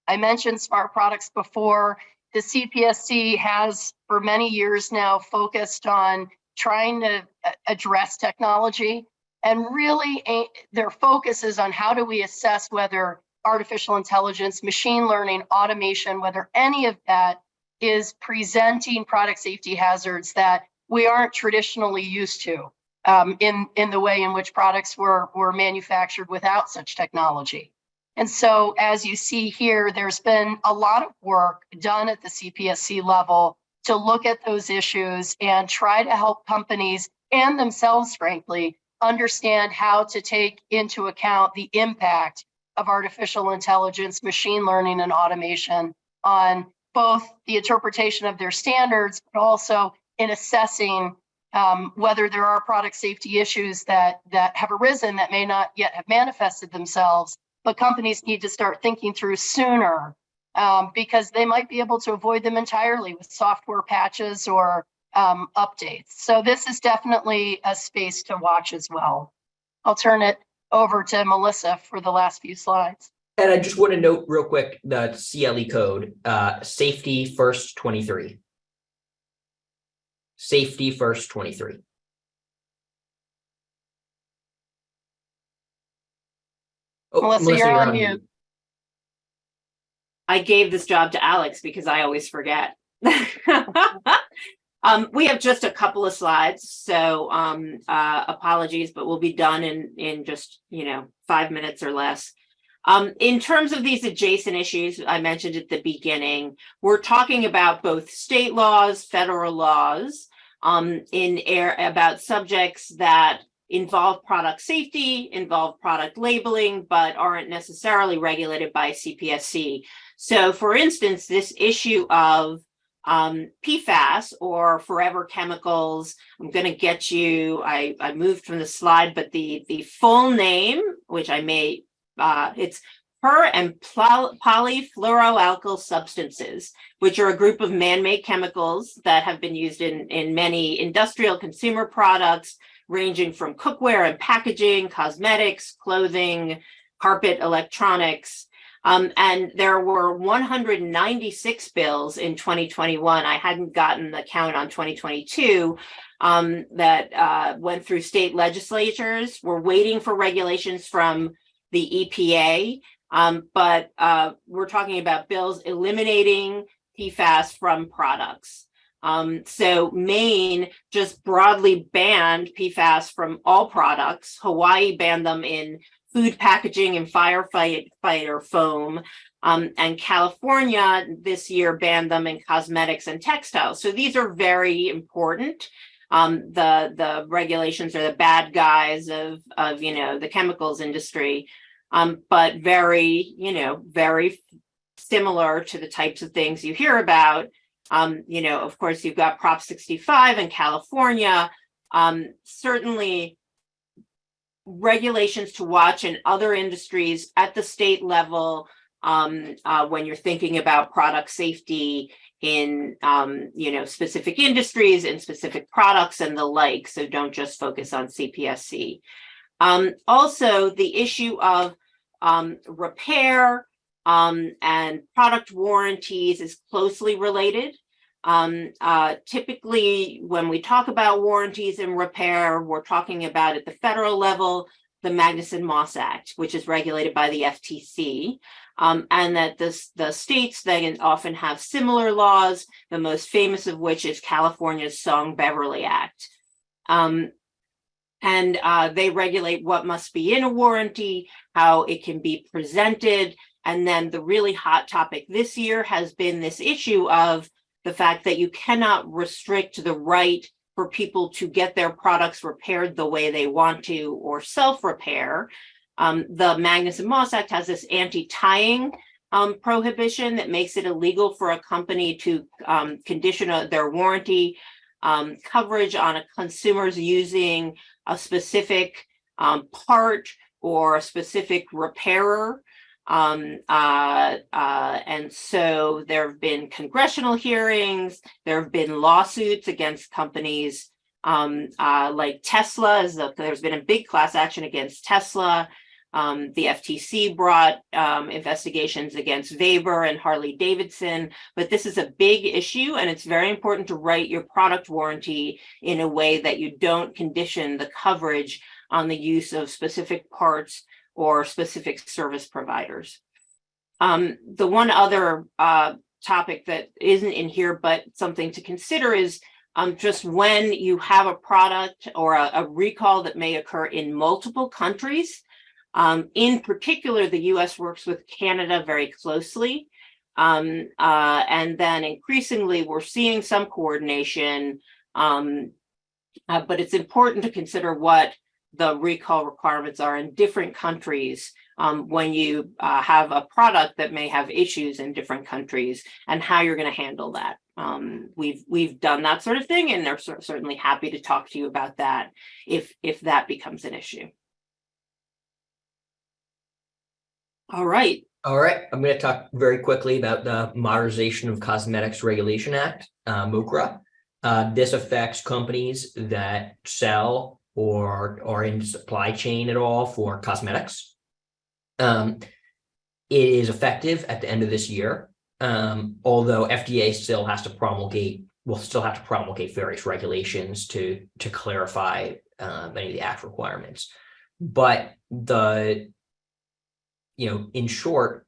I mentioned smart products before. The CPSC has for many years now focused on trying to address technology, and really their focus is on how do we assess whether artificial intelligence, machine learning, automation, whether any of that is presenting product safety hazards that we aren't traditionally used to in the way in which products were manufactured without such technology. And so as you see here, there's been a lot of work done at the CPSC level to look at those issues and try to help companies and themselves, frankly, understand how to take into account the impact of artificial intelligence, machine learning, and automation on both the interpretation of their standards, but also in assessing whether there are product safety issues that have arisen that may not yet have manifested themselves, but companies need to start thinking through sooner because they might be able to avoid them entirely with software patches or updates. So this is definitely a space to watch as well. I'll turn it over to Melissa for the last few slides. And I just want to note real quick the CLE code, safety first 23. Safety first 23. Oh, Melissa, you're on mute. I gave this job to Alex because I always forget. We have just a couple of slides, so apologies, but we'll be done in just 5 minutes or less. In terms of these adjacent issues I mentioned at the beginning, we're talking about both state laws, federal laws, about subjects that involve product safety, involve product labeling, but aren't necessarily regulated by CPSC. So, for instance, this issue of PFAS or forever chemicals, I'm going to get you, I moved from the slide, but the full name, which I may, it's per and polyfluoroalkyl substances, which are a group of man-made chemicals that have been used in many industrial consumer products, ranging from cookware and packaging, cosmetics, clothing, carpet, electronics. And there were 196 bills in 2021. I hadn't gotten the count on 2022 that went through state legislatures. We're waiting for regulations from the EPA, but we're talking about bills eliminating PFAS from products. So Maine just broadly banned PFAS from all products. Hawaii banned them in food packaging and firefighter foam. And California this year banned them in cosmetics and textiles. So these are very important. The regulations are the bad guys of the chemicals industry, but very similar to the types of things you hear about. Of course, you've got Prop 65 in California. Certainly regulations to watch in other industries at the state level when you're thinking about product safety in specific industries and specific products and the like. So don't just focus on CPSC. Also, the issue of repair and product warranties is closely related. Typically, when we talk about warranties and repair, we're talking about at the federal level, the Magnuson-Moss Act, which is regulated by the FTC, and that the states then often have similar laws, the most famous of which is California's Song-Beverly Act. And they regulate what must be in a warranty, how it can be presented, and then the really hot topic this year has been this issue of the fact that you cannot restrict the right for people to get their products repaired the way they want to or self-repair. The Magnuson-Moss Act has this anti-tying prohibition that makes it illegal for a company to condition their warranty coverage on a consumer's using a specific part or a specific repairer. And so there have been congressional hearings, there have been lawsuits against companies like Tesla. There's been a big class action against Tesla. The FTC brought investigations against Weber and Harley Davidson, but this is a big issue, and it's very important to write your product warranty in a way that you don't condition the coverage on the use of specific parts or specific service providers. The one other topic that isn't in here, but something to consider is just when you have a product or a recall that may occur in multiple countries. In particular, the US works with Canada very closely. And then increasingly, we're seeing some coordination, but it's important to consider what the recall requirements are in different countries when you have a product that may have issues in different countries and how you're going to handle that. We've done that sort of thing, and they're certainly happy to talk to you about that if that becomes an issue. All right. All right, I'm going to talk very quickly about the Modernization of Cosmetics Regulation Act, MOCRA. This affects companies that sell or are in supply chain at all for cosmetics. It is effective at the end of this year, although FDA still has to promulgate, will still have to promulgate various regulations to clarify many of the act requirements. But in short,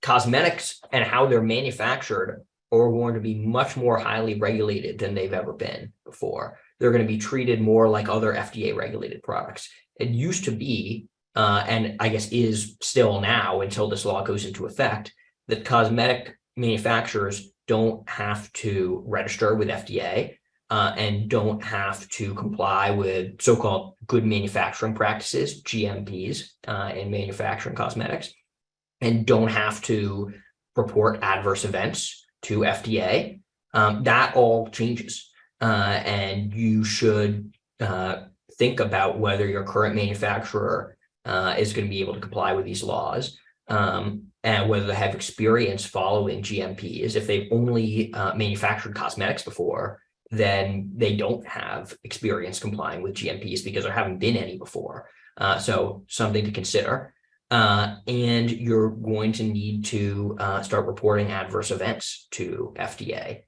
cosmetics and how they're manufactured are going to be much more highly regulated than they've ever been before. They're going to be treated more like other FDA regulated products. It used to be, and I guess is still now until this law goes into effect, that cosmetic manufacturers don't have to register with FDA and don't have to comply with so-called good manufacturing practices, GMPs, in manufacturing cosmetics, and don't have to report adverse events to FDA. That all changes. And you should think about whether your current manufacturer is going to be able to comply with these laws, and whether they have experience following GMPs. If they've only manufactured cosmetics before, then they don't have experience complying with GMPs because there haven't been any before. So something to consider. And you're going to need to start reporting adverse events to FDA.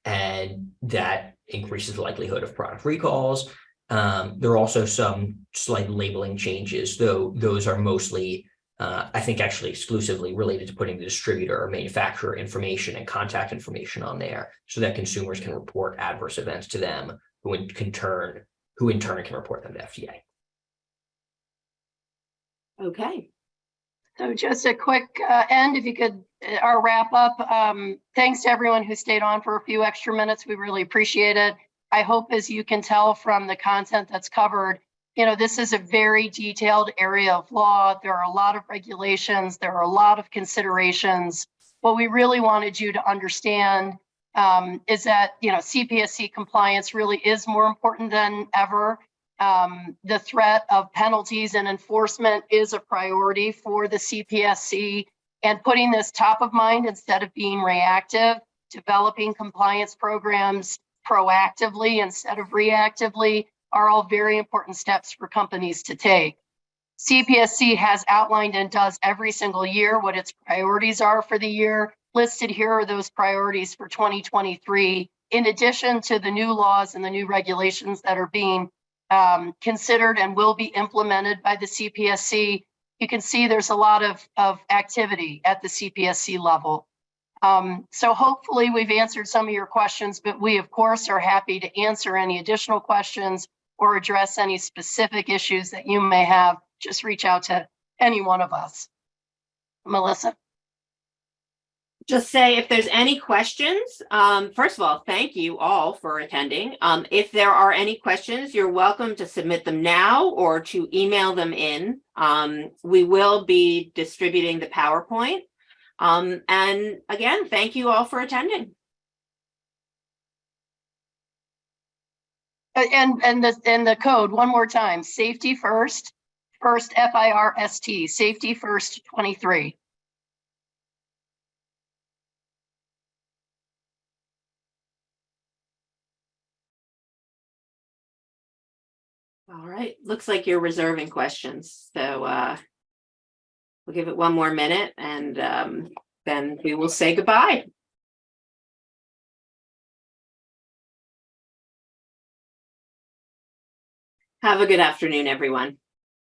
And that increases the likelihood of product recalls. There are also some slight labeling changes, though those are mostly, I think, actually exclusively related to putting the distributor or manufacturer information and contact information on there so that consumers can report adverse events to them, who in turn can report them to FDA. Okay. So just a quick end, if you could, our wrap up. Thanks to everyone who stayed on for a few extra minutes. We really appreciate it. I hope, as you can tell from the content that's covered, this is a very detailed area of law. There are a lot of regulations. There are a lot of considerations. What we really wanted you to understand is that, CPSC compliance really is more important than ever. The threat of penalties and enforcement is a priority for the CPSC, and putting this top of mind instead of being reactive, developing compliance programs proactively instead of reactively are all very important steps for companies to take. CPSC has outlined and does every single year what its priorities are for the year. Listed here are those priorities for 2023, in addition to the new laws and the new regulations that are being considered and will be implemented by the CPSC. You can see there's a lot of activity at the CPSC level. So hopefully we've answered some of your questions, but we of course are happy to answer any additional questions or address any specific issues that you may have. Just reach out to any one of us. Melissa? Just say if there's any questions, first of all, thank you all for attending. If there are any questions, you're welcome to submit them now or to email them in. We will be distributing the PowerPoint. And again, thank you all for attending. And the code one more time: safety first, FIRST, safety first 23. All right, looks like you're reserving questions. So we'll give it one more minute and then we will say goodbye. Have a good afternoon, everyone.